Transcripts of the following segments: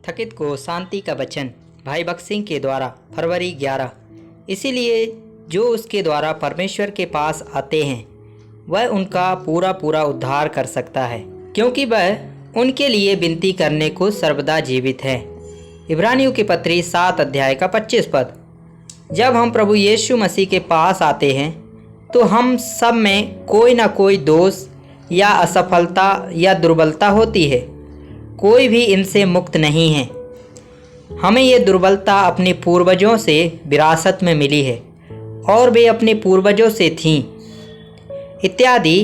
थकित को शांति का वचन भाई भक्त सिंह के द्वारा फरवरी 11। इसीलिए जो उसके द्वारा परमेश्वर के पास आते हैं वह उनका पूरा पूरा उद्धार कर सकता है, क्योंकि वह उनके लिए विनती करने को सर्वदा जीवित है। इब्रानियों की पत्री 7 अध्याय का 25 पद। जब हम प्रभु यीशु मसीह के पास आते हैं तो हम सब में कोई ना कोई दोष या असफलता या दुर्बलता होती है। कोई भी इनसे मुक्त नहीं है। हमें ये दुर्बलता अपने पूर्वजों से विरासत में मिली है और वे अपने पूर्वजों से थीं इत्यादि।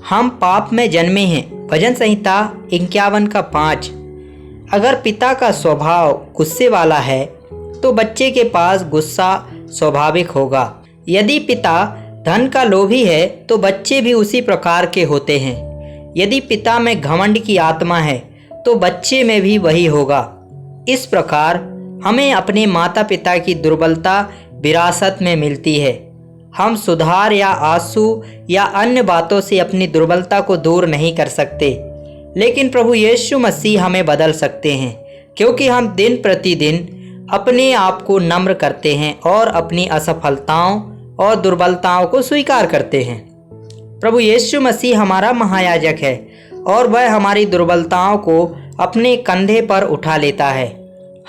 हम पाप में जन्मे हैं। भजन संहिता 51 का 5। अगर पिता का स्वभाव गुस्से वाला है तो बच्चे के पास गुस्सा स्वाभाविक होगा। यदि पिता धन का लोभी है तो बच्चे भी उसी प्रकार के होते हैं। यदि पिता में घमंड की आत्मा है तो बच्चे में भी वही होगा। इस प्रकार हमें अपने माता पिता की दुर्बलता विरासत में मिलती है। हम सुधार या आंसू या अन्य बातों से अपनी दुर्बलता को दूर नहीं कर सकते, लेकिन प्रभु यीशु मसीह हमें बदल सकते हैं, क्योंकि हम दिन प्रतिदिन अपने आप को नम्र करते हैं और अपनी असफलताओं और दुर्बलताओं को स्वीकार करते हैं। प्रभु यीशु मसीह हमारा महायाजक है और वह हमारी दुर्बलताओं को अपने कंधे पर उठा लेता है।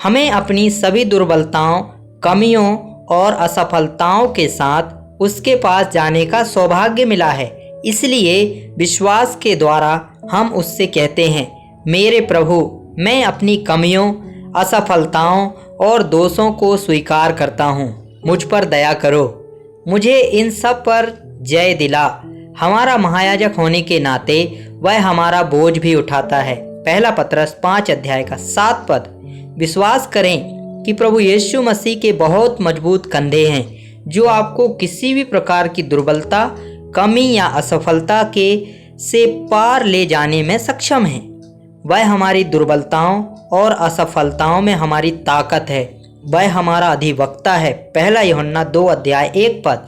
हमें अपनी सभी दुर्बलताओं, कमियों और असफलताओं के साथ उसके पास जाने का सौभाग्य मिला है। इसलिए विश्वास के द्वारा हम उससे कहते हैं, मेरे प्रभु, मैं अपनी कमियों, असफलताओं और दोषों को स्वीकार करता हूँ। मुझ पर दया करो। मुझे इन सब पर जय दिला। हमारा महायाजक होने के नाते वह हमारा बोझ भी उठाता है। पहला पत्रस 5 अध्याय का 7 पद। विश्वास करें कि प्रभु यीशु मसीह के बहुत मजबूत कंधे हैं जो आपको किसी भी प्रकार की दुर्बलता, कमी या असफलता के से पार ले जाने में सक्षम हैं। वह हमारी दुर्बलताओं और असफलताओं में हमारी ताकत है। वह हमारा अधिवक्ता है। पहला यूहन्ना 2 अध्याय 1 पद।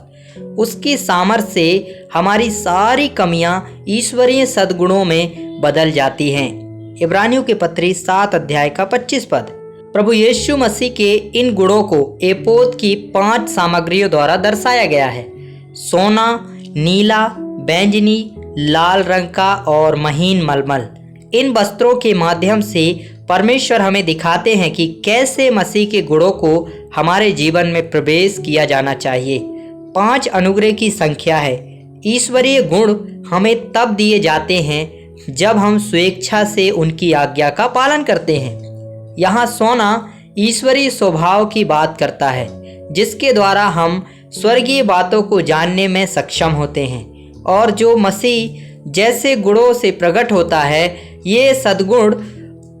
उसकी सामर्थ्य से हमारी सारी कमियां ईश्वरीय सद्गुणों में बदल जाती हैं। इब्रानियों की पत्री 7 अध्याय का 25 पद। प्रभु यीशु मसीह के इन गुणों को एपोद की 5 सामग्रियों द्वारा दर्शाया गया है। सोना, नीला, बैंगनी, लाल रंग का और महीन मलमल। इन वस्त्रों के माध्यम से परमेश्वर हमें दिखाते हैं कि कैसे मसीह के गुणों को हमारे जीवन में प्रवेश किया जाना चाहिए। 5 अनुग्रह की संख्या है। ईश्वरीय गुण हमें तब दिए जाते हैं जब हम स्वेच्छा से उनकी आज्ञा का पालन करते हैं। यहाँ सोना ईश्वरीय स्वभाव की बात करता है, जिसके द्वारा हम स्वर्गीय बातों को जानने में सक्षम होते हैं और जो मसीह जैसे गुणों से प्रकट होता है। ये सद्गुण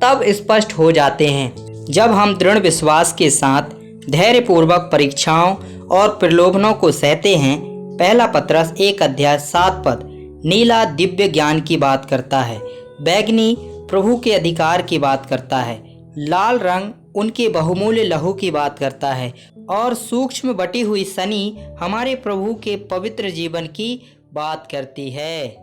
तब स्पष्ट हो जाते हैं जब हम दृढ़ विश्वास के साथ धैर्यपूर्वक परीक्षाओं और प्रलोभनों को सहते हैं। पहला पत्रस 1 अध्याय 7 पद। नीला दिव्य ज्ञान की बात करता है। बैंगनी प्रभु के अधिकार की बात करता है। लाल रंग उनके बहुमूल्य लहू की बात करता है और सूक्ष्म बटी हुई सनी हमारे प्रभु के पवित्र जीवन की बात करती है।